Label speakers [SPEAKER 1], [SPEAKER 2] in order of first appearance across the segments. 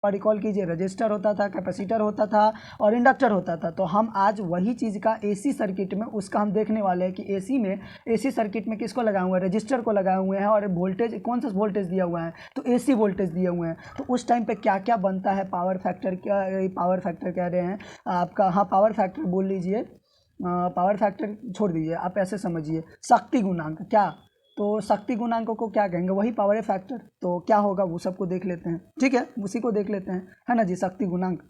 [SPEAKER 1] Recall कीजिए, register होता था, कैपेसिटर होता था और इंडक्टर होता था। तो हम आज वही चीज़ का एसी सर्किट में उसका हम देखने वाले हैं कि एसी सर्किट में किसको लगाए हुए हैं, रजिस्टर को लगाए हुए हैं और वोल्टेज कौन सा वोल्टेज दिया हुआ है, तो एसी वोल्टेज दिए हुए हैं। तो उस टाइम पे क्या क्या बनता है, पावर फैक्टर कह रहे हैं आपका, हाँ पावर फैक्टर बोल लीजिए, पावर फैक्टर छोड़ दीजिए, आप ऐसे समझिए शक्ति गुणांक, क्या तो शक्ति गुणांक को क्या कहेंगे, वही पावर फैक्टर। तो क्या होगा वो सबको देख लेते हैं, ठीक है, उसी को देख लेते हैं, है ना जी, शक्ति गुणांक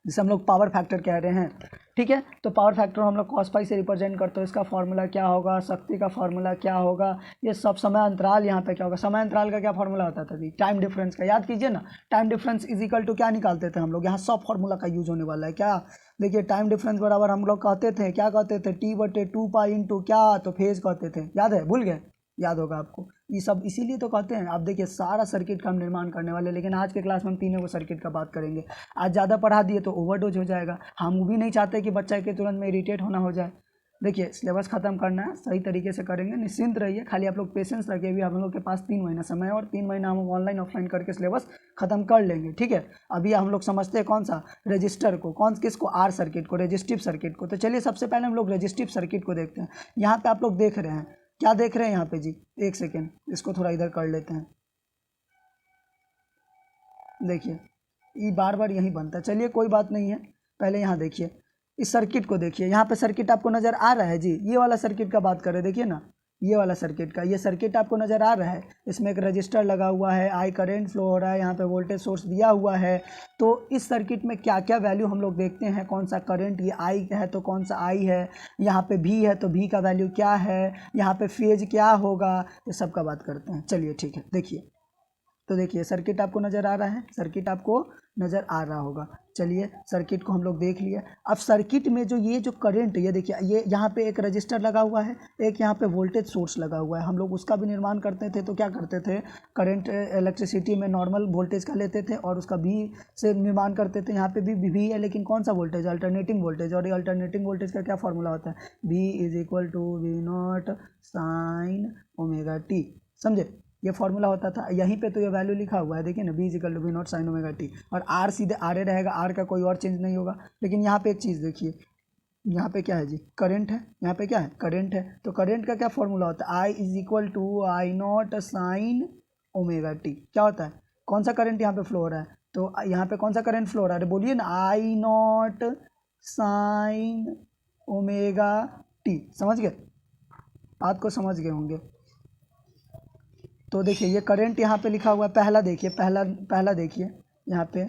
[SPEAKER 1] जिसे हम लोग पावर फैक्टर कह रहे हैं, ठीक है। तो पावर फैक्टर हम लोग cos पाई से रिप्रेजेंट करते हैं, इसका फॉर्मूला क्या होगा, शक्ति का फॉर्मूला क्या होगा, ये सब समय अंतराल, यहाँ पे क्या होगा, समय अंतराल का क्या फॉर्मूला होता था जी, टाइम डिफरेंस का, याद कीजिए ना, time difference is equal to क्या निकालते थे हम लोग, यहाँ सब फॉर्मूला का यूज होने वाला है, क्या देखिए टाइम डिफरेंस बराबर हम लोग कहते थे, क्या कहते थे, T/2 इंटू क्या, तो फेज कहते थे, याद है, भूल गए, याद होगा आपको, ये सब इसीलिए तो कहते हैं। आप देखिए सारा सर्किट का हम निर्माण करने वाले, लेकिन आज के क्लास में हम तीनों को सर्किट का बात करेंगे। आज ज़्यादा पढ़ा दिए तो ओवरडोज हो जाएगा, हम वो भी नहीं चाहते कि बच्चा के तुरंत में इरिटेट होना हो जाए। देखिए सिलेबस ख़त्म करना है, सही तरीके से करेंगे, निश्चिंत रहिए, खाली आप लोग पेशेंस रखिए, अभी हम लोग के पास 3 महीना समय है और 3 महीना हम ऑनलाइन ऑफलाइन करके सिलेबस ख़त्म कर लेंगे, ठीक है। अभी हम लोग समझते हैं कौन सा, रजिस्टर को, किसको, आर सर्किट को, रेजिस्टिव सर्किट को। तो चलिए सबसे पहले हम लोग रेजिस्टिव सर्किट को देखते हैं। यहाँ पर आप लोग देख रहे हैं, क्या देख रहे हैं यहाँ पे जी, एक सेकेंड इसको थोड़ा इधर कर लेते हैं, देखिए ये बार बार यही बनता है, चलिए कोई बात नहीं है, पहले यहाँ देखिए इस सर्किट को देखिए, यहाँ पे सर्किट आपको नज़र आ रहा है जी, ये वाला सर्किट का बात करें, देखिए ना ये वाला सर्किट का, ये सर्किट आपको नज़र आ रहा है, इसमें एक रजिस्टर लगा हुआ है, आई करंट फ्लो हो रहा है, यहाँ पे वोल्टेज सोर्स दिया हुआ है। तो इस सर्किट में क्या क्या वैल्यू हम लोग देखते हैं, कौन सा करंट, ये आई है तो कौन सा आई है, यहाँ पे भी है तो भी का वैल्यू क्या है, यहाँ पे फेज क्या होगा, ये सब का बात करते हैं। चलिए ठीक है, देखिए तो देखिए सर्किट आपको नज़र आ रहा है, सर्किट आपको नज़र आ रहा होगा। चलिए सर्किट को हम लोग देख लिए। अब सर्किट में ये जो करंट, ये देखिए ये यहाँ पे एक रजिस्टर लगा हुआ है, एक यहाँ पे वोल्टेज सोर्स लगा हुआ है, हम लोग उसका भी निर्माण करते थे। तो क्या करते थे, करंट इलेक्ट्रिसिटी में नॉर्मल वोल्टेज का लेते थे और उसका भी से निर्माण करते थे। यहाँ पे भी है, लेकिन कौन सा वोल्टेज, अल्टरनेटिंग वोल्टेज, और ये अल्टरनेटिंग वोल्टेज का क्या फॉर्मूला होता है, V=V0 sin ωt, समझे, ये फॉर्मूला होता था। यहीं पे तो ये वैल्यू लिखा हुआ है, देखिए ना, V=V0 sin ωt, और R सीधे R रहेगा, R का कोई और चेंज नहीं होगा। लेकिन यहाँ पे एक चीज़ देखिए, यहाँ पे क्या है जी, करंट है, यहाँ पे क्या है, करंट है। तो करंट का क्या फॉर्मूला होता है, I=I0 sin ωt, क्या होता है, कौन सा करंट यहाँ पे फ्लो हो रहा है, तो यहाँ पे कौन सा करंट फ्लो हो रहा है, बोलिए ना, I0 sin ωt, समझ गए, बात को समझ गए होंगे। तो देखिए ये करंट यहाँ पे लिखा हुआ है, पहला देखिए, पहला देखिए यहाँ पे,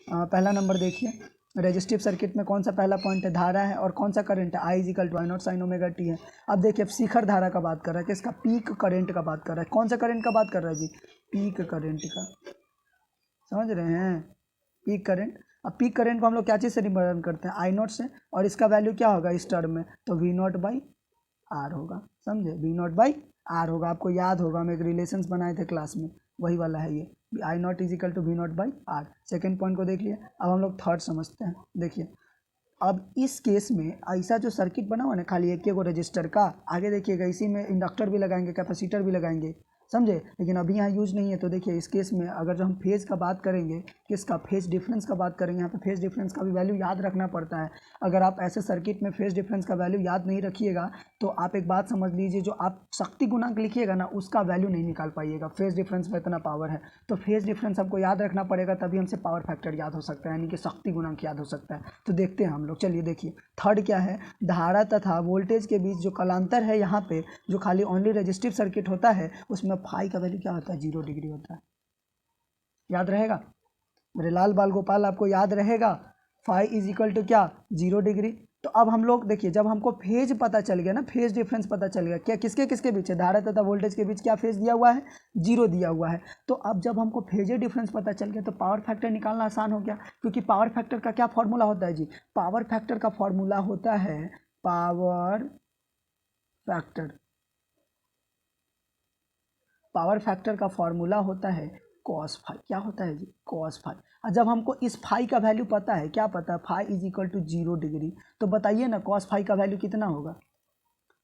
[SPEAKER 1] पहला नंबर देखिए, रेजिस्टिव सर्किट में कौन सा पहला पॉइंट है, धारा है, और कौन सा करंट है, I=I0 sin ωt है। अब देखिए शिखर धारा का बात कर रहा है, किसका, पीक करंट का बात कर रहा है, कौन सा करंट का बात कर रहा है जी, पीक करंट का, समझ रहे हैं, पीक करंट। अब पीक करंट को हम लोग क्या चीज़ से रिप्रेजेंट करते हैं, I0 से, और इसका वैल्यू क्या होगा इस टर्म में, तो V0/R होगा, समझे, V0/R होगा। आपको याद होगा, हम एक रिलेशंस बनाए थे क्लास में, वही वाला है ये, I0 = V0/R। सेकेंड पॉइंट को देख लिए। अब हम लोग थर्ड समझते हैं। देखिए अब इस केस में ऐसा जो सर्किट बना हुआ ना, खाली एक को रजिस्टर का, आगे देखिएगा इसी में इंडक्टर भी लगाएंगे, कैपेसिटर भी लगाएंगे, समझे, लेकिन अभी यहाँ यूज नहीं है। तो देखिए इस केस में अगर जो हम फेज का बात करेंगे, किसका, फेज डिफरेंस का बात करेंगे, यहाँ पे फेज डिफरेंस का भी वैल्यू याद रखना पड़ता है। अगर आप ऐसे सर्किट में फेज डिफरेंस का वैल्यू याद नहीं रखिएगा तो आप एक बात समझ लीजिए, जो आप शक्ति गुणांक लिखिएगा ना, उसका वैल्यू नहीं निकाल पाइएगा। फेज डिफरेंस में इतना पावर है, तो फेज डिफरेंस हमको याद रखना पड़ेगा, तभी हमसे पावर फैक्टर याद हो सकता है, यानी कि शक्ति गुणांक याद हो सकता है। तो देखते हैं हम लोग, चलिए देखिए थर्ड क्या है, धारा तथा वोल्टेज के बीच जो कालांतर है, यहाँ पे जो खाली ओनली रेजिस्टिव सर्किट होता है, उसमें फाई का वैल्यू क्या होता है, 0 डिग्री होता है। याद रहेगा मेरे लाल बाल गोपाल, आपको याद रहेगा, फाई = क्या, 0 डिग्री। तो अब हम लोग देखिए, जब हमको फेज पता चल गया ना, फेज डिफरेंस पता चल गया, क्या किसके किसके बीच है, धारा तथा वोल्टेज के बीच क्या फेज दिया हुआ है, 0 दिया हुआ है। तो अब जब हमको फेज डिफरेंस पता चल गया तो पावर फैक्टर निकालना आसान हो गया, क्योंकि पावर फैक्टर का क्या फॉर्मूला होता है जी, पावर फैक्टर का फॉर्मूला होता है, पावर फैक्टर का फॉर्मूला होता है कॉस फाई। क्या होता है जी, कॉस फाई। और जब हमको इस फाई का वैल्यू पता है, क्या पता है, फाई = 0 डिग्री, तो बताइए ना कॉस फाई का वैल्यू कितना होगा,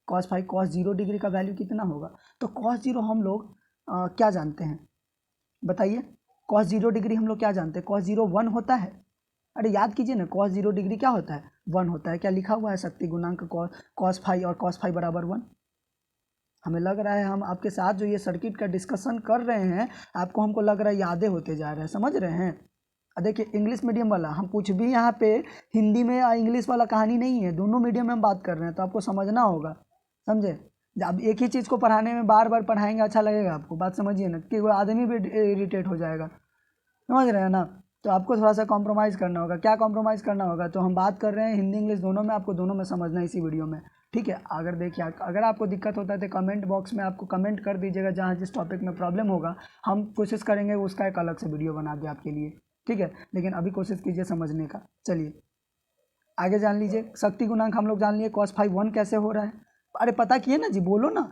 [SPEAKER 1] कॉस 0 डिग्री का वैल्यू कितना होगा। तो कॉस 0 हम लोग क्या जानते हैं, बताइए, cos 0 डिग्री हम लोग क्या जानते हैं, cos 0 1 होता है। अरे याद कीजिए ना, cos 0 डिग्री क्या होता है, 1 होता है। क्या लिखा हुआ है, शक्ति गुणांक cos फाई और cos फाई बराबर 1। हमें लग रहा है हम आपके साथ जो ये सर्किट का डिस्कशन कर रहे हैं, आपको हमको लग रहा है यादें होते जा रहे हैं, समझ रहे हैं। देखिए इंग्लिश मीडियम वाला, हम कुछ भी यहाँ पे हिंदी में या इंग्लिश वाला कहानी नहीं है, दोनों मीडियम में हम बात कर रहे हैं, तो आपको समझना होगा, समझे। अब एक ही चीज़ को पढ़ाने में बार बार पढ़ाएंगे अच्छा लगेगा आपको, बात समझिए ना, कि वो आदमी भी इरिटेट हो जाएगा, समझ रहे हैं ना। तो आपको थोड़ा सा कॉम्प्रोमाइज़ करना होगा। क्या कॉम्प्रोमाइज़ करना होगा, तो हम बात कर रहे हैं हिंदी इंग्लिश दोनों में, आपको दोनों में समझना है इसी वीडियो में, ठीक है। अगर देखिए अगर आपको दिक्कत होता है तो कमेंट बॉक्स में आपको कमेंट कर दीजिएगा, जहाँ जिस टॉपिक में प्रॉब्लम होगा हम कोशिश करेंगे उसका एक अलग से वीडियो बना दे आपके लिए, ठीक है। लेकिन अभी कोशिश कीजिए समझने का। चलिए आगे जान लीजिए, शक्ति गुणांक हम लोग जान लिए, cos फाई 1 कैसे हो रहा है। अरे पता किए ना जी, बोलो ना,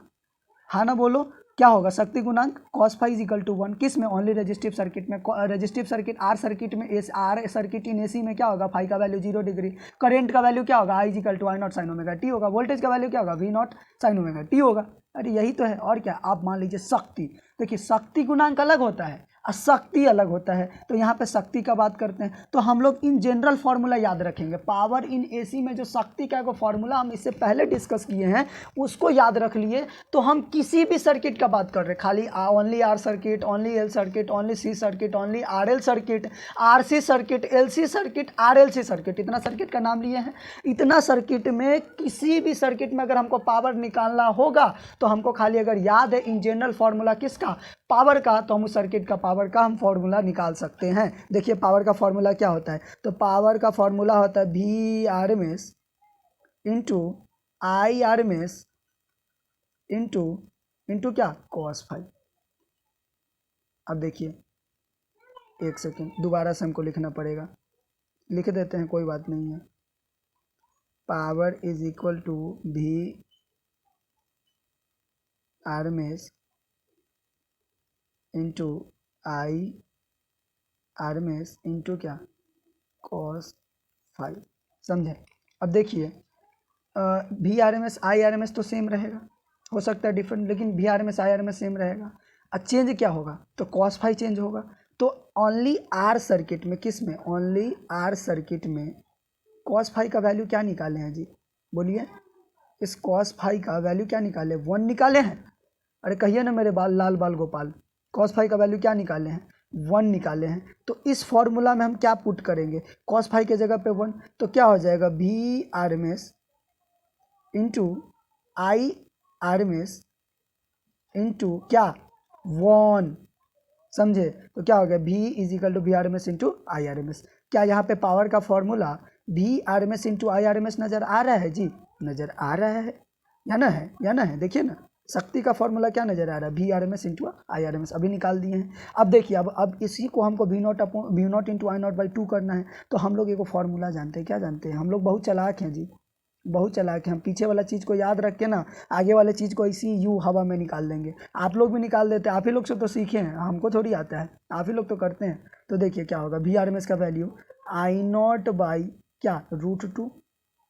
[SPEAKER 1] हाँ ना बोलो, क्या होगा शक्ति गुणांक cos phi is equal to 1, किस में, ओनली रेजिस्टिव सर्किट में। रेजिस्टिव सर्किट आर सर्किट में, आर सर्किट इन एसी में क्या होगा, फाई का वैल्यू 0 डिग्री। करंट का वैल्यू क्या होगा, I is equal to I nought sine omega T होगा। वोल्टेज का वैल्यू क्या होगा, V nought sine omega T होगा। अरे यही तो है, और क्या। आप मान लीजिए शक्ति, देखिए शक्ति गुणांक अलग होता है और शक्ति अलग होता है, तो यहाँ पे शक्ति का बात करते हैं, तो हम लोग इन जनरल फार्मूला याद रखेंगे। पावर इन एसी में जो शक्ति का एक फार्मूला हम इससे पहले डिस्कस किए हैं, उसको याद रख लिए, तो हम किसी भी सर्किट का बात कर रहे हैं, खाली only R circuit, only L circuit, only C circuit, only R L circuit, R C circuit, L C circuit, R L C circuit, इतना सर्किट का नाम लिए हैं। इतना सर्किट में किसी भी सर्किट में अगर हमको पावर निकालना होगा, तो हमको खाली अगर याद है इन जनरल फार्मूला किसका, पावर का, तो हम उस सर्किट का पावर का हम फॉर्मूला निकाल सकते हैं। देखिए पावर का फॉर्मूला क्या होता है, तो पावर का फॉर्मूला होता है V R M S into I R M S into क्या, cos फाई। अब देखिए एक सेकेंड, दोबारा से हमको लिखना पड़ेगा, लिख देते हैं, कोई बात नहीं है। Power is equal to V R M S into I R M S into क्या, cos फाई, समझे। अब देखिए V R M S I R M S तो सेम रहेगा, हो सकता है डिफरेंट, लेकिन V R M S I R M S same रहेगा। अब चेंज क्या होगा, तो cos फाई चेंज होगा। तो ओनली आर सर्किट में, किस में, ओनली आर सर्किट में cos फाई का वैल्यू क्या निकाले हैं जी, बोलिए। इस cos फाई का वैल्यू क्या निकाले, 1 निकाले हैं। अरे कहिए ना मेरे बाल लाल बाल गोपाल, cos फाई का वैल्यू क्या निकाले हैं, 1 निकाले हैं। तो इस फॉर्मूला में हम क्या पुट करेंगे, cos फाई के जगह पे 1, तो क्या हो जाएगा, V R M S into I R M S into क्या, 1, समझे। तो क्या हो गया, v is equal to V R M S into I R M S. क्या यहाँ पे पावर का formula V R M S into I R M S नज़र आ रहा है जी, नज़र आ रहा है या ना है, या ना है। देखिए ना शक्ति का फॉर्मूला क्या नज़र आ रहा है, V R M S into I R M S, अभी निकाल दिए हैं। अब देखिए अब इसी को हमको V naught into I not by 2 करना है। तो हम लोग एक फॉर्मूला जानते हैं, क्या जानते हैं, हम लोग बहुत चालाक हैं जी, बहुत चालाक हैं। हम पीछे वाला चीज़ को याद रख के ना आगे वाले चीज़ को इसी यूँ हवा में निकाल देंगे। आप लोग भी निकाल देते हैं, आप ही लोग से तो सीखे हैं, हमको थोड़ी आता है, आप ही लोग तो करते हैं। तो देखिए क्या होगा, वी आर एम एस का वैल्यू आई नॉट बाई क्या, √2,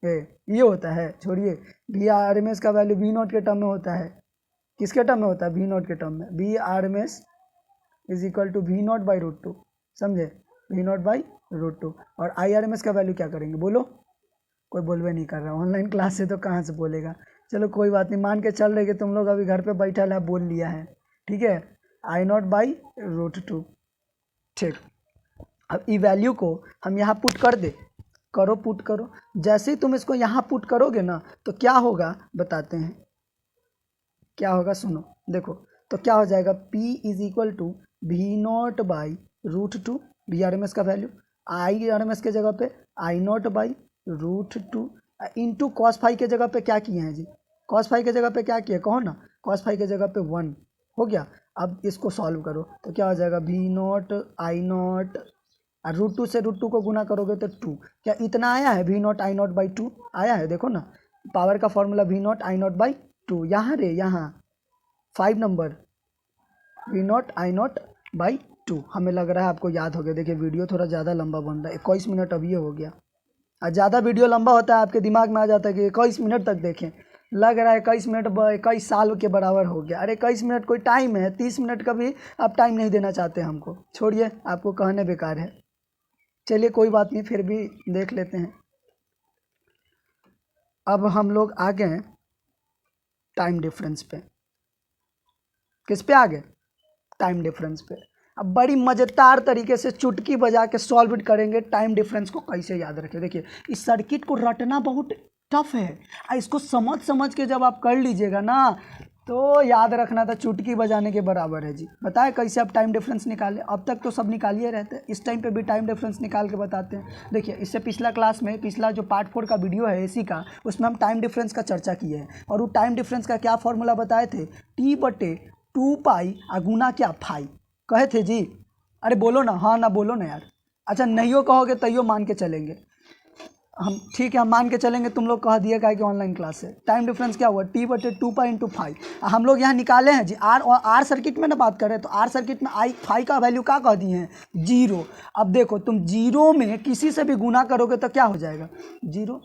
[SPEAKER 1] ये होता है, छोड़िए। वी आर एम एस का वैल्यू वी नॉट के टर्म में होता है, किसके टर्म में होता है, वी नॉट के टर्म में। V R M S is equal to V not by √2, समझे, वी नॉट बाई √2। और आई आर एम एस का वैल्यू क्या करेंगे, बोलो, कोई बोलवे नहीं कर रहा, ऑनलाइन क्लास से तो कहाँ से बोलेगा। चलो कोई बात नहीं, मान के चल रहे कि तुम लोग अभी घर पे बैठा है, बोल लिया है, ठीक है, आई नॉट बाई √2, ठीक। अब ई वैल्यू को हम यहाँ पुट कर दे, करो पुट करो। जैसे ही तुम इसको यहाँ पुट करोगे ना, तो क्या होगा बताते हैं, क्या होगा सुनो, देखो। तो क्या हो जाएगा, P is equal to V not by √2, V R M S का value, I R M S के जगह पे I not by √2 into cos phi के जगह पे क्या किए हैं जी, cos फाई के जगह पे क्या किए, कहो ना, cos फाई के जगह पे 1 हो गया। अब इसको सॉल्व करो, तो क्या हो जाएगा, वी नॉट आई नॉट, √2 से √2 को गुना करोगे तो 2, क्या इतना आया है, V naught I not by 2 आया है। देखो ना पावर का formula V naught I not by 2, यहाँ रे यहाँ 5 number, V naught I not by 2। हमें लग रहा है आपको याद हो गया। देखिए वीडियो थोड़ा ज़्यादा लंबा बन रहा है, 21 मिनट अभी हो गया। ज़्यादा वीडियो लंबा होता है आपके दिमाग में आ जाता है कि 21 मिनट तक देखें, लग रहा है 21 मिनट 21 साल के बराबर हो गया। अरे 21 मिनट कोई टाइम है? 30 मिनट का भी आप टाइम नहीं देना चाहते हमको। छोड़िए, आपको कहने बेकार है। चलिए कोई बात नहीं, फिर भी देख लेते हैं। अब हम लोग आ गए टाइम डिफरेंस पे। किस पे आ गए? टाइम डिफरेंस पे। अब बड़ी मज़ेदार तरीके से चुटकी बजा के सॉल्व करेंगे टाइम डिफरेंस को कैसे याद रखें। देखिए, इस सर्किट को रटना बहुत टफ है, इसको समझ समझ के जब आप कर लीजिएगा ना तो याद रखना था चुटकी बजाने के बराबर है जी। बताएं कैसे आप टाइम डिफरेंस निकालें? अब तक तो सब निकालिए रहते हैं, इस टाइम पे भी टाइम डिफरेंस निकाल के बताते हैं। देखिए, इससे पिछला क्लास में, पिछला जो पार्ट 4 का वीडियो है एसी का, उसमें हम टाइम डिफरेंस का चर्चा किए हैं। और वो टाइम डिफरेंस का क्या फॉर्मूला बताए थे? T/2 पाई गुना क्या फाई कहे थे जी। अरे बोलो ना, हाँ ना बोलो ना यार। अच्छा नहीं कहोगे तैयो मान के चलेंगे हम, ठीक है हम मान के चलेंगे। तुम लोग कह दिए क्या कि ऑनलाइन क्लास है। टाइम डिफरेंस क्या हुआ? T/2 pi into phi. हम लोग यहाँ निकाले हैं जी आर, और आर सर्किट में ना बात करें तो आर सर्किट में आई फाई का वैल्यू क्या कह दिए हैं? 0। अब देखो, तुम 0 में किसी से भी गुना करोगे तो क्या हो जाएगा? 0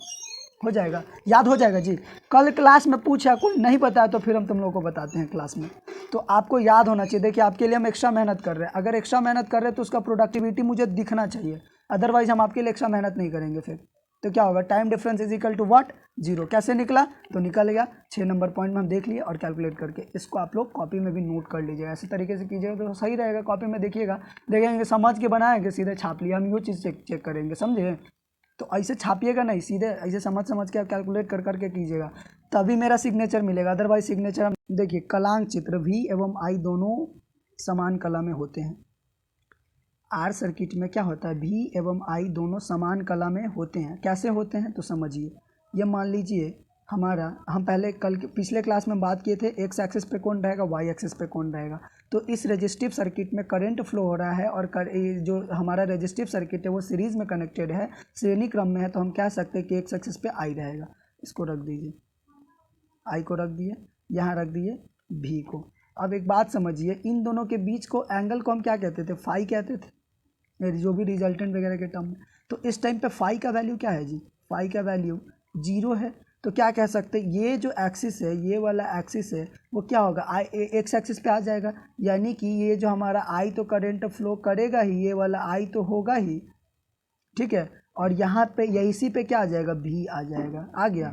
[SPEAKER 1] हो जाएगा। याद हो जाएगा जी। कल क्लास में पूछा, कोई नहीं बताया तो फिर हम तुम लोगों को बताते हैं क्लास में। तो आपको याद होना चाहिए। देखिए, आपके लिए हम एक्स्ट्रा मेहनत कर रहे हैं। अगर एक्स्ट्रा मेहनत कर रहे हैं तो उसका प्रोडक्टिविटी मुझे दिखना चाहिए, अदरवाइज हम आपके लिए एक्स्ट्रा मेहनत नहीं करेंगे। फिर तो क्या होगा? Time difference is equal to what? 0। कैसे निकला? तो निकल गया 6 नंबर पॉइंट में हम देख लिए और कैलकुलेट करके। इसको आप लोग कॉपी में भी नोट कर लीजिएगा। ऐसे तरीके से कीजिएगा तो सही रहेगा। कॉपी में देखिएगा, देखेंगे समझ के बनाएंगे, सीधे छाप लिया। हम ये चीज़ चेक करेंगे, समझे? तो ऐसे छापिएगा नहीं, सीधे ऐसे समझ समझ के आप कैलकुलेट कर करके कीजिएगा, तभी मेरा सिग्नेचर मिलेगा। अदरवाइज सिग्नेचर हम देखिए, कलांक चित्र V एवं I दोनों समान कला में होते हैं। आर सर्किट में क्या होता है? V एवं I दोनों समान कला में होते हैं। कैसे होते हैं तो समझिए। ये मान लीजिए हमारा, हम पहले पिछले क्लास में बात किए थे, एक्स एक्सिस पे कौन रहेगा, वाई एक्सिस पे कौन रहेगा। तो इस रेजिस्टिव सर्किट में करंट फ्लो हो रहा है और जो हमारा रेजिस्टिव सर्किट है वो सीरीज़ में कनेक्टेड है, श्रेणी क्रम में है। तो हम कह सकते हैं कि एक्स एक्सिस पे आई रहेगा। इसको रख दीजिए, आई को रख दिए, यहाँ रख दिए भी को। अब एक बात समझिए, इन दोनों के बीच को एंगल को हम क्या कहते थे? फाई कहते थे, जो भी रिजल्टेंट वगैरह के टर्म में। तो इस टाइम पे फाई का वैल्यू क्या है जी? फाई का वैल्यू 0 है। तो क्या कह सकते हैं, ये जो एक्सिस है, ये वाला एक्सिस है, वो क्या होगा? आई एक्स एक्सिस पे आ जाएगा। यानी कि ये जो हमारा आई तो करंट फ्लो करेगा ही, ये वाला आई तो होगा ही, ठीक है। और यहाँ पे या इसी पे क्या आ जाएगा? भी आ जाएगा। आ गया,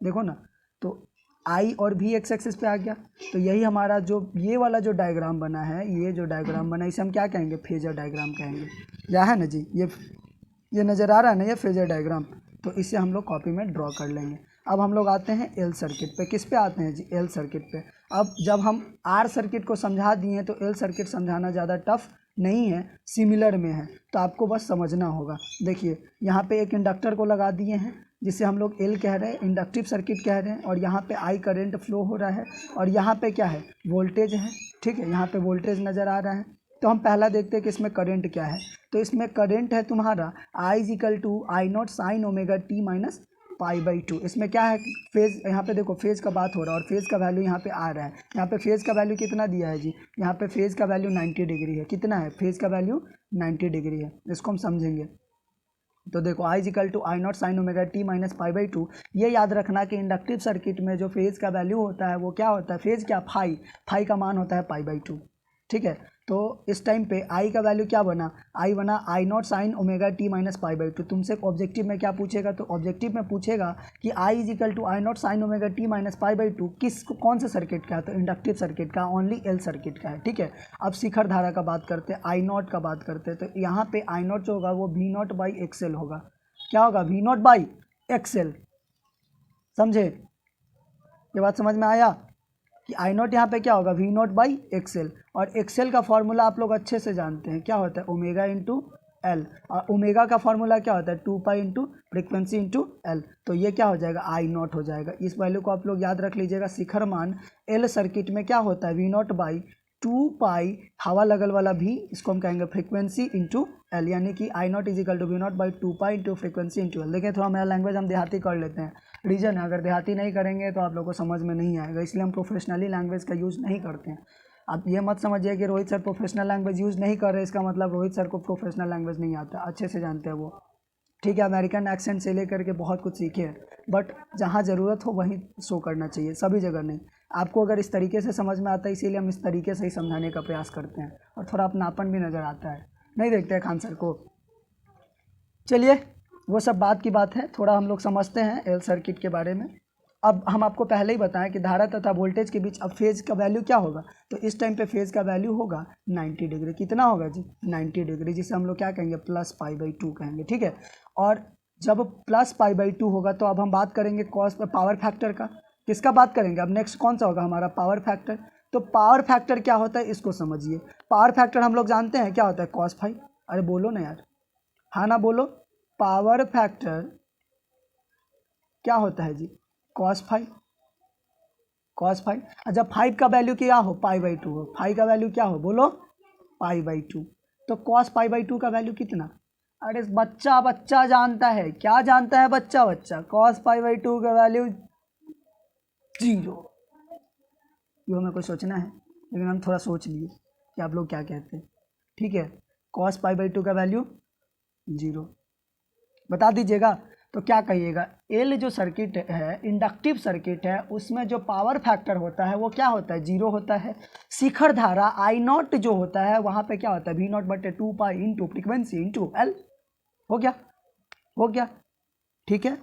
[SPEAKER 1] देखो ना। तो आई और भी एक्स एक्सिस पे आ गया। तो यही हमारा जो ये वाला जो डायग्राम बना है, ये जो डायग्राम बना है, इसे हम क्या कहेंगे? फेजर डायग्राम कहेंगे। क्या है ना जी, ये नज़र आ रहा है ना, ये फेजर डायग्राम। तो इसे हम लोग कॉपी में ड्रॉ कर लेंगे। अब हम लोग आते हैं एल सर्किट पे। किस पे आते हैं जी? एल सर्किट पे। अब जब हम आर सर्किट को समझा दिए हैं तो एल सर्किट समझाना ज़्यादा टफ नहीं है, सिमिलर में है, तो आपको बस समझना होगा। देखिए, यहाँ पे एक इंडक्टर को लगा दिए हैं जिसे हम लोग एल कह रहे हैं, इंडक्टिव सर्किट कह रहे हैं। और यहाँ पे आई करंट फ्लो हो रहा है और यहाँ पे क्या है? वोल्टेज है, ठीक है। यहाँ पे वोल्टेज नज़र आ रहा है। तो हम पहला देखते हैं कि इसमें करंट क्या है। तो इसमें करंट है तुम्हारा I = I0 sin omega t minus π/2। इसमें क्या है? फेज़, यहाँ पे देखो फेज़ का बात हो रहा है और फेज़ का वैल्यू यहाँ पे आ रहा है। यहाँ पे फेज़ का वैल्यू कितना दिया है जी? यहाँ पे फेज़ का वैल्यू 90 डिग्री है। कितना है? फेज़ का वैल्यू 90 डिग्री है। इसको हम समझेंगे। तो देखो I = I0 sin omega t minus π/2। ये याद रखना कि इंडक्टिव सर्किट में जो फेज़ का वैल्यू होता है वो क्या होता है? फेज़ क्या? फाई का मान होता है π/2, ठीक है। तो इस टाइम पे आई का वैल्यू क्या बना? आई बना I0 sin omega t minus π/2। तुमसे ऑब्जेक्टिव में क्या पूछेगा? तो ऑब्जेक्टिव में पूछेगा कि I = I0 sin omega t minus π/2 कौन से सर्किट का है? तो इंडक्टिव सर्किट का, ओनली एल सर्किट का है, ठीक है। अब शिखर धारा का बात करते हैं, I0 का बात करते हैं। तो यहाँ पे I0 जो होगा वो V0/XL होगा। क्या होगा? V0/XL। समझे? ये बात समझ में आया कि I0 यहाँ पे क्या होगा? V0/XL। और XL का फॉर्मूला आप लोग अच्छे से जानते हैं, क्या होता है? Omega into L. और ओमेगा का फॉर्मूला क्या होता है? 2π इंटू फ्रिक्वेंसी इंटू एल। तो ये क्या हो जाएगा? I0 हो जाएगा। इस वैल्यू को आप लोग याद रख लीजिएगा। शिखर मान एल सर्किट में क्या होता है? V0/2π, हवा लगल वाला भी, इसको हम कहेंगे फ्रिक्वेंसी इंटू एल। यानी कि I0 = V0/2π into frequency into L. देखिए, थोड़ा मेरा लैंग्वेज हम देहाती कर लेते हैं। रीजन है, अगर देहाती नहीं करेंगे तो आप लोगों को समझ में नहीं आएगा, इसलिए हम प्रोफेशनली लैंग्वेज का यूज़ नहीं करते हैं। आप ये मत समझिए कि Rohit sir professional language use नहीं कर रहे, इसका मतलब रोहित सर को प्रोफेशनल लैंग्वेज नहीं आता, अच्छे से जानते हैं वो, ठीक है, अमेरिकन एक्सेंट से लेकर के बहुत कुछ सीखे हैं, बट जहाँ ज़रूरत हो वहीं शो करना चाहिए, सभी जगह नहीं। आपको अगर इस तरीके से समझ में आता है, इसीलिए हम इस तरीके से ही समझाने का प्रयास करते हैं, और थोड़ा अपनापन भी नज़र आता है, नहीं देखते हैं खान सर को। चलिए वो सब बात की बात है, थोड़ा हम लोग समझते हैं एल सर्किट के बारे में। अब हम आपको पहले ही बताएं कि धारा तथा वोल्टेज के बीच अब फेज़ का वैल्यू क्या होगा, तो इस टाइम पे फेज़ का वैल्यू होगा 90 डिग्री। कितना होगा जी? 90 डिग्री, जिसे हम लोग क्या कहेंगे? प्लस π/2 कहेंगे, ठीक है। और जब प्लस π/2 होगा तो अब हम बात करेंगे कॉस पावर फैक्टर का। किसका बात करेंगे अब? नेक्स्ट कौन सा होगा हमारा? Power factor. तो पावर फैक्टर क्या होता है इसको समझिए। पावर फैक्टर हम लोग जानते हैं क्या होता है? cos φ। अरे बोलो ना यार, हाँ ना बोलो। पावर फैक्टर क्या होता है जी? cos φ। cos φ, जब 5 का वैल्यू क्या हो? π/2 हो। 5 का वैल्यू क्या हो? बोलो, π/2। तो cos π/2 का वैल्यू कितना? अरे बच्चा बच्चा जानता है, क्या जानता है बच्चा बच्चा? cos π/2 का वैल्यू 0। ये हमें कोई सोचना है, लेकिन हम थोड़ा सोच लिए कि आप लोग क्या कहते हैं, ठीक है। cos π/2 का वैल्यू 0 बता दीजिएगा। तो क्या कहिएगा? एल जो सर्किट है, इंडक्टिव सर्किट है, उसमें जो पावर फैक्टर होता है वो क्या होता है? 0 होता है। शिखर धारा I0 जो होता है वहाँ पे क्या होता है? V0/2π into frequency into L. हो गया, हो गया, ठीक है।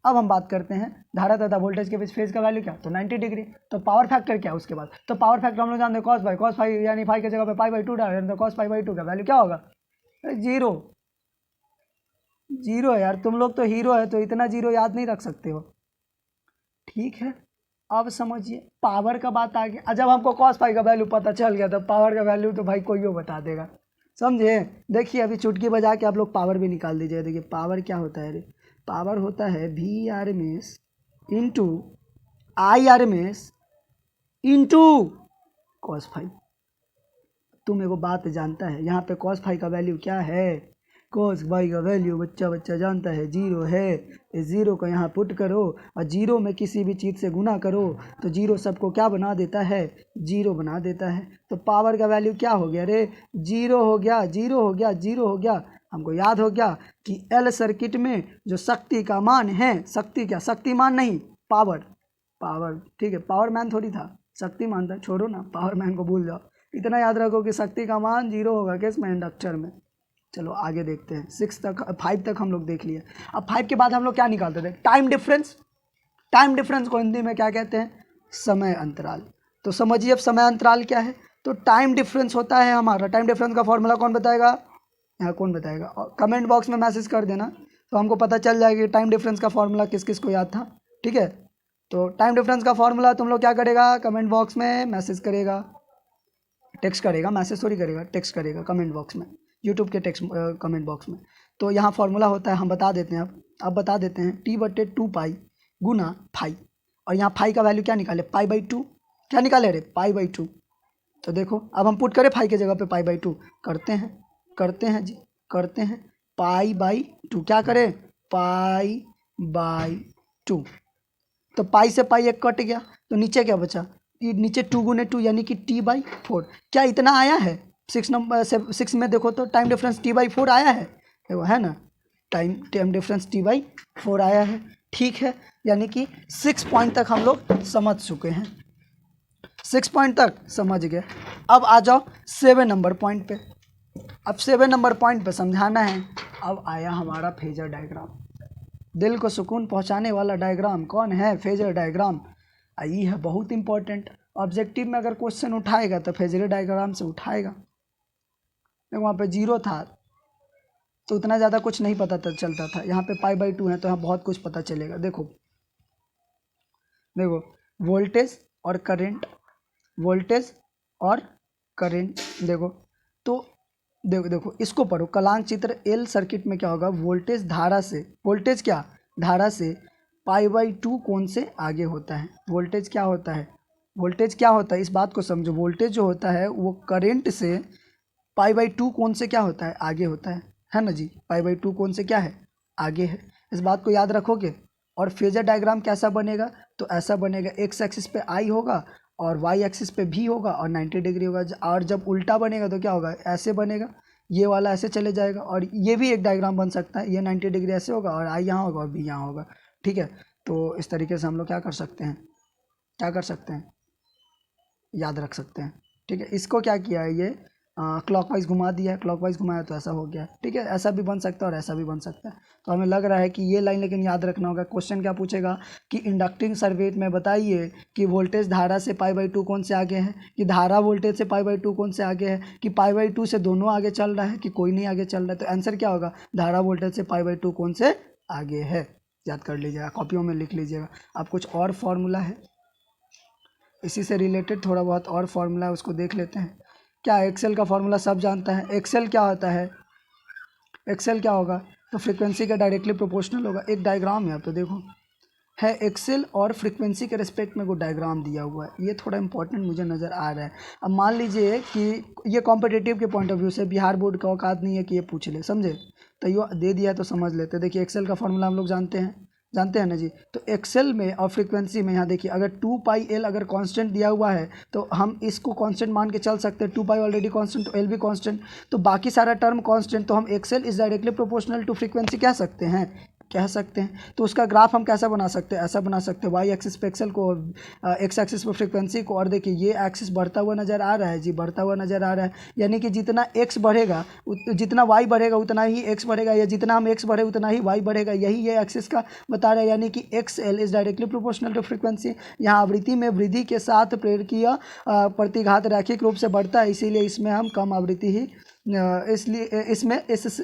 [SPEAKER 1] अब हम बात करते हैं धारा तथा वोल्टेज के बीच फेज का वैल्यू क्या? तो 90 डिग्री। तो पावर फैक्टर क्या उसके बाद? तो पावर फैक्टर हम लोग जानते हैं cos φ यानी फाई की जगह पे π/2 डाल रहे हैं, तो cos π/2 का वैल्यू क्या होगा? 0। 0 है यार, तुम लोग तो हीरो है तो इतना 0 याद नहीं रख सकते हो, ठीक है। अब समझिए पावर का बात आ गया। जब हमको cos φ का वैल्यू पता चल गया तो पावर का वैल्यू तो भाई कोई बता देगा, समझे। देखिए अभी चुटकी बजा के आप लोग पावर भी निकाल दीजिए। देखिए पावर क्या होता है रे? पावर होता है VRMS into IRMS into cos φ। तुम एगो बात जानता है, यहाँ पे cos φ का वैल्यू क्या है? cos φ का वैल्यू बच्चा बच्चा जानता है 0 है। इस 0 को यहाँ पुट करो और 0 में किसी भी चीज़ से गुना करो तो 0 सबको क्या बना देता है? 0 बना देता है। तो पावर का वैल्यू क्या हो गया रे? 0 हो गया, 0 हो गया, 0 हो गया। हमको याद हो गया कि एल सर्किट में जो शक्ति का मान है, शक्ति क्या? शक्तिमान नहीं, पावर। पावर, ठीक है, पावर मैन थोड़ी था, शक्तिमान था। छोड़ो ना, पावर मैन को भूल जाओ। इतना याद रखो कि शक्ति का मान 0 होगा किसमें? इंडक्टर में। चलो आगे देखते हैं। 5 तक हम लोग देख लिए। अब 5 के बाद हम लोग क्या निकालते थे? Time difference. टाइम डिफरेंस को हिंदी में क्या कहते हैं? समय अंतराल। तो समझिए अब समय अंतराल क्या है। तो टाइम डिफरेंस होता है हमारा, टाइम डिफरेंस का फॉर्मूला कौन बताएगा? यहाँ कौन बताएगा? और कमेंट बॉक्स में मैसेज कर देना तो हमको पता चल जाएगा कि टाइम डिफरेंस का फॉर्मूला किस किस को याद था, ठीक है। तो टाइम डिफरेंस का फॉर्मूला तुम लोग क्या करेगा? कमेंट बॉक्स में मैसेज करेगा, टेक्स्ट करेगा, मैसेज थोड़ी करेगा, टेक्स्ट करेगा कमेंट बॉक्स में, यूट्यूब के टेक्स्ट कमेंट बॉक्स में। तो यहाँ फॉर्मूला होता है, हम बता देते हैं। अब बता देते हैं T/2π गुना फाई। और यहाँ फाई का वैल्यू क्या निकाले? π/2। क्या निकाले रे? π/2। तो देखो अब हम पुट करें फाई की जगह पे π/2। करते हैं जी, करते हैं। π/2 क्या करें? π/2। तो पाई से पाई एक कट गया तो नीचे क्या बचा? ये नीचे 2 गुने 2 यानी कि T/4। क्या इतना आया है? 6 में देखो तो टाइम डिफरेंस T/4 आया है, देखो है ना, टाइम डिफरेंस T/4 आया है, ठीक है। यानी कि 6 पॉइंट तक हम लोग समझ चुके हैं, 6 पॉइंट तक समझ गए। अब आ जाओ 7 नंबर पॉइंट पे। अब 7 नंबर पॉइंट पे समझाना है। अब आया हमारा फेजर डायग्राम। दिल को सुकून पहुंचाने वाला डायग्राम कौन है? Phasor diagram. ये है बहुत इंपॉर्टेंट। ऑब्जेक्टिव में अगर क्वेश्चन उठाएगा तो फेजर डायग्राम से उठाएगा। देखो वहाँ पे 0 था तो उतना ज़्यादा कुछ नहीं पता चलता था, यहाँ पे π/2 है तो यहाँ बहुत कुछ पता चलेगा। देखो देखो वोल्टेज और करंट, वोल्टेज और करंट, देखो तो देखो इसको पढ़ो। कलांक चित्र एल सर्किट में क्या होगा? वोल्टेज धारा से, वोल्टेज क्या? धारा से π/2 कोण से आगे होता है। वोल्टेज क्या होता है? वोल्टेज क्या होता है? इस बात को समझो। वोल्टेज जो होता है वो करंट से π/2 कोण से क्या होता है? आगे होता है ना जी। π/2 कोण से क्या है? आगे है। इस बात को याद रखोगे। और फेजर डायग्राम कैसा बनेगा? तो ऐसा बनेगा, एक्स एक्सिस पे आई होगा और वाई एक्सिस पे भी होगा और 90 डिग्री होगा। और जब उल्टा बनेगा तो क्या होगा? ऐसे बनेगा। ये वाला ऐसे चले जाएगा, और ये भी एक डायग्राम बन सकता है, ये 90 डिग्री ऐसे होगा और आई यहाँ होगा और बी यहाँ होगा, ठीक है। तो इस तरीके से हम लोग क्या कर सकते हैं, याद रख सकते हैं, ठीक है। इसको क्या किया है, ये क्लॉकवाइज घुमा दिया है, क्लॉकवाइज घुमाया तो ऐसा हो गया, ठीक है। ऐसा भी बन सकता है और ऐसा भी बन सकता है। तो हमें लग रहा है कि ये लाइन लेकिन याद रखना होगा। क्वेश्चन क्या पूछेगा कि इंडक्टिंग सर्किट में बताइए कि वोल्टेज धारा से π/2 कौन से आगे है, कि धारा वोल्टेज से π/2 कौन से आगे है, कि π/2 से दोनों आगे चल रहा है कि कोई नहीं आगे चल रहा है। तो आंसर क्या होगा, धारा वोल्टेज से π/2 कौन से आगे है। याद कर लीजिएगा, कॉपियों में लिख लीजिएगा। अब कुछ और फॉर्मूला है इसी से रिलेटेड, थोड़ा बहुत और फार्मूला है, उसको देख लेते हैं। क्या एक्सेल का फार्मूला सब जानता है। एक्सेल क्या होता है, एक्सेल क्या होगा, तो फ्रीक्वेंसी का डायरेक्टली प्रोपोर्शनल होगा। एक डायग्राम है, आप तो देखो है एक्सेल और फ्रीक्वेंसी के रिस्पेक्ट में को डायग्राम दिया हुआ है, ये थोड़ा इंपॉर्टेंट मुझे नज़र आ रहा है। अब मान लीजिए कि ये कॉम्पिटिटिव के पॉइंट ऑफ व्यू से बिहार बोर्ड का औकात नहीं है कि ये पूछ ले, समझे, तो ये दे दिया है तो समझ लेते। देखिए एक्सेल का फार्मूला हम लोग जानते हैं ना जी। तो एक्सेल में और फ्रीक्वेंसी में यहाँ देखिए, अगर 2πL अगर कांस्टेंट दिया हुआ है तो हम इसको कांस्टेंट मान के चल सकते हैं। 2π ऑलरेडी कांस्टेंट, तो एल भी कांस्टेंट, तो बाकी सारा टर्म कांस्टेंट, तो हम XL is directly proportional to frequency कह सकते हैं। तो उसका ग्राफ हम कैसा बना सकते हैं, ऐसा बना सकते हैं, वाई एक्सिस पे एक्सेल को, एक्स एक्सिस पे फ्रीक्वेंसी को, और देखिए ये एक्सिस बढ़ता हुआ नज़र आ रहा है जी, बढ़ता हुआ नज़र आ रहा है। यानी कि जितना एक्स बढ़ेगा जितना वाई बढ़ेगा उतना ही एक्स बढ़ेगा, या जितना हम एक्स बढ़े उतना ही वाई बढ़ेगा, यही ये एक्सिस का बता रहा है। यानी कि X L is directly proportional to frequency. यहाँ आवृत्ति में वृद्धि के साथ प्रेरकीय प्रतिघात रैखिक रूप से बढ़ता है, इसीलिए इसमें हम कम आवृत्ति ही इसलिए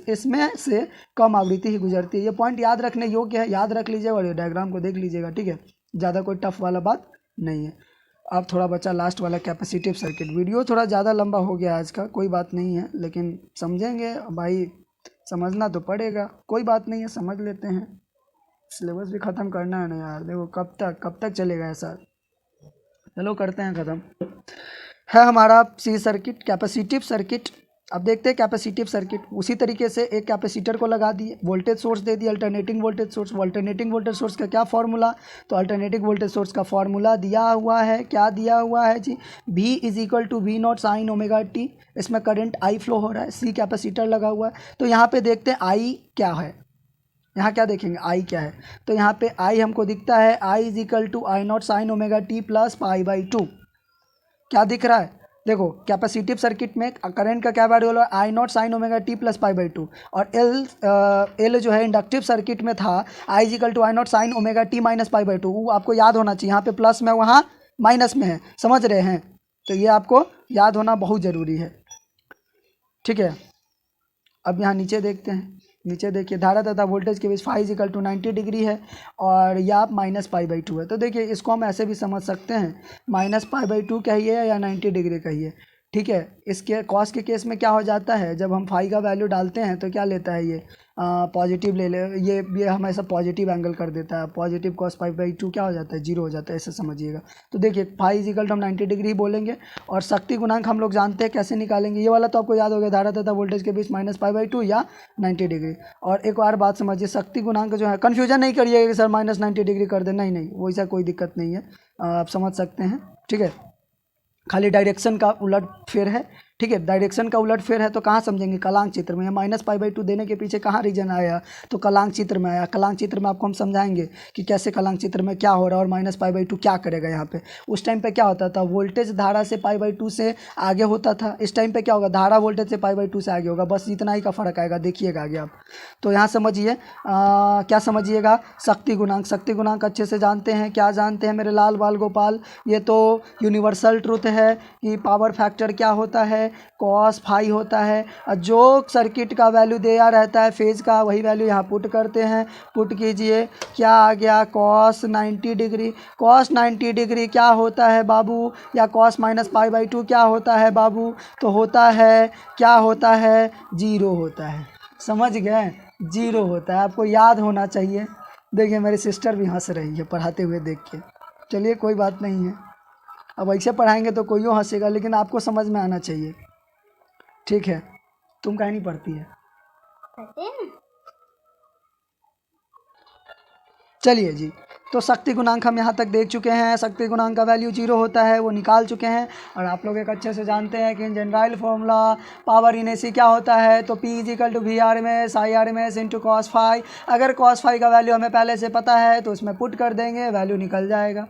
[SPEAKER 1] इसमें से कम आवृत्ति ही गुजरती है। ये पॉइंट याद रखने योग्य है, याद रख लीजिएगा और ये डायग्राम को देख लीजिएगा, ठीक है। ज़्यादा कोई टफ वाला बात नहीं है। अब थोड़ा बचा लास्ट वाला कैपेसिटिव सर्किट। वीडियो थोड़ा ज़्यादा लंबा हो गया आज का, कोई बात नहीं है, लेकिन समझेंगे भाई, समझना तो पड़ेगा, कोई बात नहीं है, समझ लेते हैं। सिलेबस भी ख़त्म करना है ना यार, देखो कब तक चलेगा ऐसा। चलो करते हैं ख़त्म। है हमारा सी सर्किट, कैपेसिटिव सर्किट। अब देखते हैं कैपेसिटिव सर्किट। उसी तरीके से एक कैपेसिटर को लगा दिए, वोल्टेज सोर्स दे दिया, alternating voltage source. Alternating voltage source का क्या फॉर्मूला, तो अल्टरनेटिंग वोल्टेज सोर्स का फॉर्मूला दिया हुआ है, क्या दिया हुआ है जी, V = V0 sin ωt। इसमें करंट I फ्लो हो रहा है, C कैपेसिटर लगा हुआ है। तो यहाँ पे देखते हैं I क्या है, यहाँ क्या देखेंगे I क्या है, तो यहाँ पे I हमको दिखता है I = I0 sin ωt plus π/2। क्या दिख रहा है, देखो कैपेसिटिव सर्किट में करंट का क्या वैल्यू है, I0 sin ωt प्लस π/2, और L जो है इंडक्टिव सर्किट में था I = I0 sin ωt minus π/2। वो आपको याद होना चाहिए, यहाँ पे प्लस में वहाँ माइनस में है, समझ रहे हैं, तो ये आपको याद होना बहुत ज़रूरी है, ठीक है। अब यहाँ नीचे देखते हैं, नीचे देखिए धारा तथा वोल्टेज के बीच फाई = 90 डिग्री है और या माइनस π/2 है। तो देखिए इसको हम ऐसे भी समझ सकते हैं, माइनस π/2 कहिए या 90 डिग्री कहिए, ठीक है। इसके कॉस के केस में क्या हो जाता है, जब हम फाई का वैल्यू डालते हैं तो क्या लेता है, ये पॉजिटिव ले ले, ये हमेशा पॉजिटिव एंगल कर देता है। पॉजिटिव कॉस π/2 क्या हो जाता है, 0 हो जाता है, ऐसे समझिएगा। तो देखिए फाई = हम 90 डिग्री ही बोलेंगे, और शक्ति गुणांक हम लोग जानते हैं कैसे निकालेंगे, ये वाला तो आपको याद हो गया, धारा तथा वोल्टेज के बीच माइनस π/2 या 90 डिग्री। और एक और बात समझिए, शक्ति गुणांक जो है, कन्फ्यूजन नहीं करिएगा कि सर माइनस 90 डिग्री कर दे, नहीं वैसा कोई दिक्कत नहीं है, आप समझ सकते हैं, ठीक है। खाली डायरेक्शन का उलट फेर है, ठीक है। डायरेक्शन का उलट फेर है तो कहाँ समझेंगे, कलांक चित्र में। माइनस π/2 देने के पीछे कहाँ रीजन आया, तो कलांक चित्र में आया। कलांक चित्र में आपको हम समझाएंगे कि कैसे कलांक चित्र में क्या हो रहा है और माइनस π/2 क्या करेगा यहाँ पे। उस टाइम पे क्या होता था, वोल्टेज धारा से π/2 से आगे होता था, इस टाइम पे क्या होगा, धारा वोल्टेज से π/2 से आगे होगा, बस इतना ही का फर्क आएगा, देखिएगा आगे आप। तो यहाँ समझिए क्या समझिएगा, शक्ति गुणांक। शक्ति गुणांक अच्छे से जानते हैं, क्या जानते हैं मेरे लाल बाल गोपाल, ये तो यूनिवर्सल ट्रुथ है कि पावर फैक्टर क्या होता है, कॉस फाई होता है। और जो सर्किट का वैल्यू दिया रहता है फेज का, वही वैल्यू यहाँ पुट करते हैं, पुट कीजिए, क्या आ गया, कॉस 90 डिग्री। कॉस 90 डिग्री क्या होता है बाबू, या कॉस माइनस π/2 क्या होता है बाबू, तो होता है, क्या होता है, 0 होता है, समझ गए, 0 होता है, आपको याद होना चाहिए। देखिए मेरी सिस्टर भी हंस रही है पढ़ाते हुए देख के, चलिए कोई बात नहीं है, अब ऐसे पढ़ाएंगे तो कोई हंसेगा, लेकिन आपको समझ में आना चाहिए, ठीक है। तुम काहे नहीं पढ़ती है, चलिए जी। तो शक्ति गुणांक हम यहाँ तक देख चुके हैं, शक्ति गुणांक का वैल्यू 0 होता है वो निकाल चुके हैं। और आप लोग एक अच्छे से जानते हैं कि इन general formula power in AC क्या होता है, तो P = VRMS IRMS × cos phi. अगर cos फाई का वैल्यू हमें पहले से पता है तो उसमें पुट कर देंगे, वैल्यू निकल जाएगा।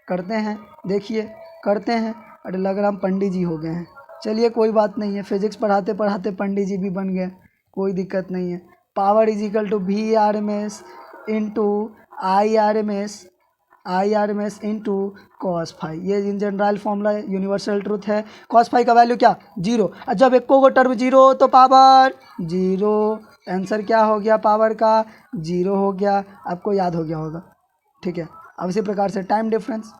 [SPEAKER 1] करते हैं, देखिए करते हैं। अरे लग रहा हम पंडित जी हो गए हैं। चलिए कोई बात नहीं है, फिजिक्स पढ़ाते पढ़ाते पंडित जी भी बन गए, कोई दिक्कत नहीं है। Power = VRMS × IRMS × cos phi. ये in general formula universal truth है। cos फाई का वैल्यू क्या 0, और जब एक को टर्म 0 तो पावर 0। आंसर क्या हो गया, पावर का 0 हो गया। आपको याद हो गया होगा, ठीक है। अब इसी प्रकार से टाइम डिफरेंस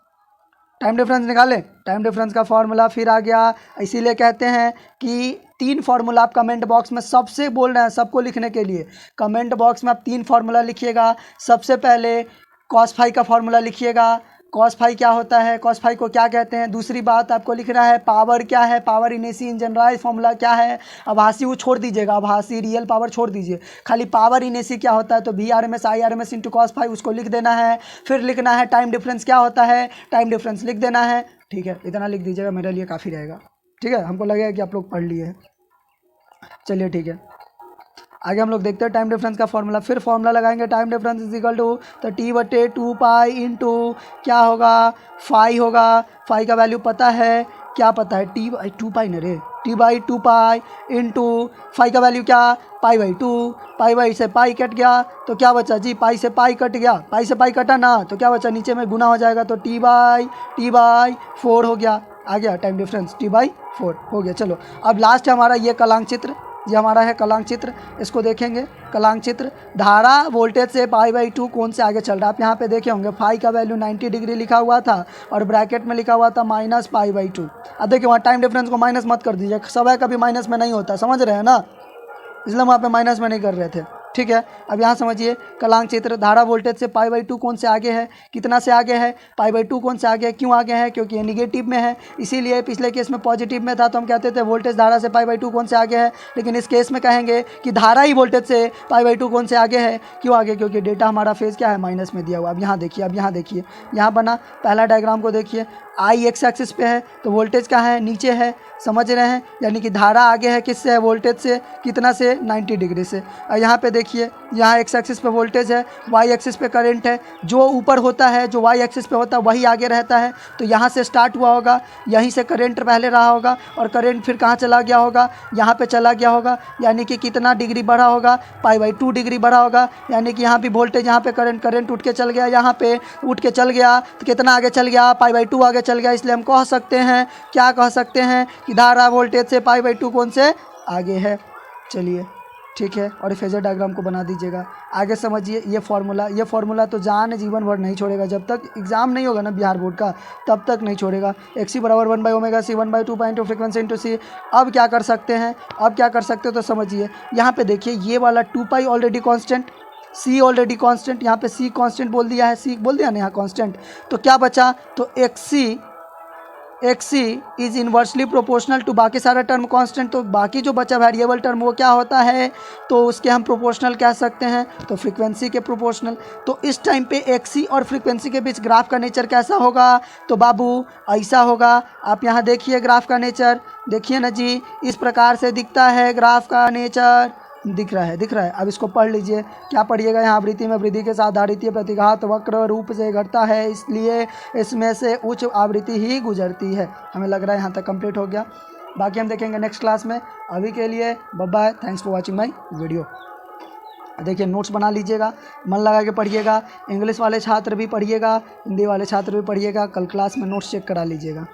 [SPEAKER 1] निकालें। टाइम डिफरेंस का फॉर्मूला फिर आ गया। इसीलिए कहते हैं कि 3 फार्मूला आप कमेंट बॉक्स में सबसे बोल रहे हैं, सबको लिखने के लिए कमेंट बॉक्स में आप 3 फार्मूला लिखिएगा। सबसे पहले cos फाई का फार्मूला लिखिएगा। cos फाई क्या होता है, cos फाई को क्या कहते हैं। दूसरी बात आपको लिखना है पावर क्या है, power in AC in general formula क्या है। आभासी वो छोड़ दीजिएगा, आभासी रियल पावर छोड़ दीजिए, खाली पावर इन एसी क्या होता है तो VRMS IRMS × cos फाई उसको लिख देना है। फिर लिखना है टाइम डिफरेंस क्या होता है, टाइम डिफरेंस लिख देना है, ठीक है। इतना लिख दीजिएगा, मेरे लिए काफ़ी रहेगा, ठीक है। हमको लगेगा कि आप लोग पढ़ लिए हैं। चलिए ठीक है, आगे हम लोग देखते हैं टाइम डिफरेंस का फॉर्मूला। फिर फॉर्मूला लगाएंगे, टाइम डिफरेंस = तो T/2 पाई इंटू क्या होगा, फाई होगा। फाई का वैल्यू पता है, क्या पता है, T/2 पाई न रे, T/2 पाई इंटू फाई का वैल्यू क्या, π/2। पाई से पाई कट गया तो क्या बचा जी, पाई से पाई कट गया, पाई से पाई कटा ना तो क्या बचा, नीचे में गुना हो जाएगा तो T/4 हो गया। आ गया टाइम डिफरेंस, T/4 हो गया। चलो अब लास्ट हमारा ये कलांक चित्र, ये हमारा है कलांक चित्र। इसको देखेंगे, कलांक चित्र। धारा वोल्टेज से π/2 कोण से आगे चल रहा है। आप यहाँ पे देखे होंगे फाई का वैल्यू 90 डिग्री लिखा हुआ था और ब्रैकेट में लिखा हुआ था -π/2। अब देखिए वहाँ टाइम डिफरेंस को माइनस मत कर दीजिए, समय कभी माइनस में नहीं होता, समझ रहे हैं ना, इसलिए वहाँ पे माइनस में नहीं कर रहे थे, ठीक है। अब यहाँ समझिए कलांक चित्र। धारा वोल्टेज से π/2 कोण से आगे है, कितना से आगे है, π/2 कोण से आगे है। क्यों आगे है, क्योंकि ये निगेटिव में है, इसीलिए पिछले केस में पॉजिटिव में था तो हम कहते थे वोल्टेज धारा से π/2 कोण से आगे है। लेकिन इस केस में कहेंगे कि धारा ही वोल्टेज से π/2 कोण से आगे है। क्यों आगे, क्योंकि डेटा हमारा फेज क्या है, माइनस में दिया हुआ। अब यहाँ देखिए, यहाँ बना पहला डायग्राम को देखिए, I एक्स एक्सिस पे है तो वोल्टेज क्या है, नीचे है, समझ रहे हैं, यानी कि धारा आगे है किससे है, वोल्टेज से, कितना से, 90 डिग्री से। और यहाँ पे देखिए, यहाँ एक्स एक्सिस पे वोल्टेज है, वाई एक्सिस पे करंट है। जो ऊपर होता है, जो वाई एक्सिस पे होता है वही आगे रहता है। तो यहाँ से स्टार्ट हुआ होगा, यहीं से करंट पहले रहा होगा और करंट फिर कहाँ चला गया होगा, यहाँ पे चला गया होगा, यानी कि कितना डिग्री बढ़ा होगा, π/2 डिग्री बढ़ा होगा। यानी कि यहाँ भी वोल्टेज, यहाँ पे करंट उठ के चल गया, यहाँ पे उठ के चल गया तो कितना आगे चल गया, π/2 आगे चल गया। इसलिए हम कह सकते हैं, क्या कह सकते हैं कि धारा वोल्टेज से π/2 कोण से आगे है। चलिए ठीक है, और फेजर डायग्राम को बना दीजिएगा। आगे समझिए ये फार्मूला तो जान जीवन भर नहीं छोड़ेगा, जब तक एग्जाम नहीं होगा ना बिहार बोर्ड का तब तक नहीं छोड़ेगा। XC = 1/ωc 1/2 point frequency into C। अब क्या कर सकते हैं, तो समझिए यहाँ पे देखिए, ये वाला 2π already constant, C already constant, यहाँ पे C कांस्टेंट बोल दिया है, C बोल दिया ना यहाँ कांस्टेंट। तो क्या बचा, तो XC इज इन्वर्सली प्रोपोर्शनल टू बाकी सारा टर्म कांस्टेंट। तो बाकी जो बचा वेरिएबल टर्म वो क्या होता है, तो उसके हम प्रोपोर्शनल कह सकते हैं, तो फ्रीक्वेंसी के प्रोपोर्शनल। तो इस टाइम पे XC और फ्रीक्वेंसी के बीच ग्राफ का नेचर कैसा होगा, तो बाबू ऐसा होगा। आप यहाँ देखिए ग्राफ का नेचर, देखिए ना जी, इस प्रकार से दिखता है ग्राफ का नेचर, दिख रहा है। अब इसको पढ़ लीजिए, क्या पढ़िएगा, यहाँ आवृत्ति में वृद्धि के साथ धारितीय प्रतिघात वक्र रूप से घटता है, इसलिए इसमें से उच्च आवृत्ति ही गुजरती है। हमें लग रहा है यहाँ तक कंप्लीट हो गया, बाकी हम देखेंगे नेक्स्ट क्लास में। अभी के लिए bye bye, thanks for watching my video. देखिए नोट्स बना लीजिएगा, मन लगा के पढ़िएगा। इंग्लिश वाले छात्र भी पढ़िएगा, हिंदी वाले छात्र भी पढ़िएगा। कल क्लास में नोट्स चेक करा लीजिएगा।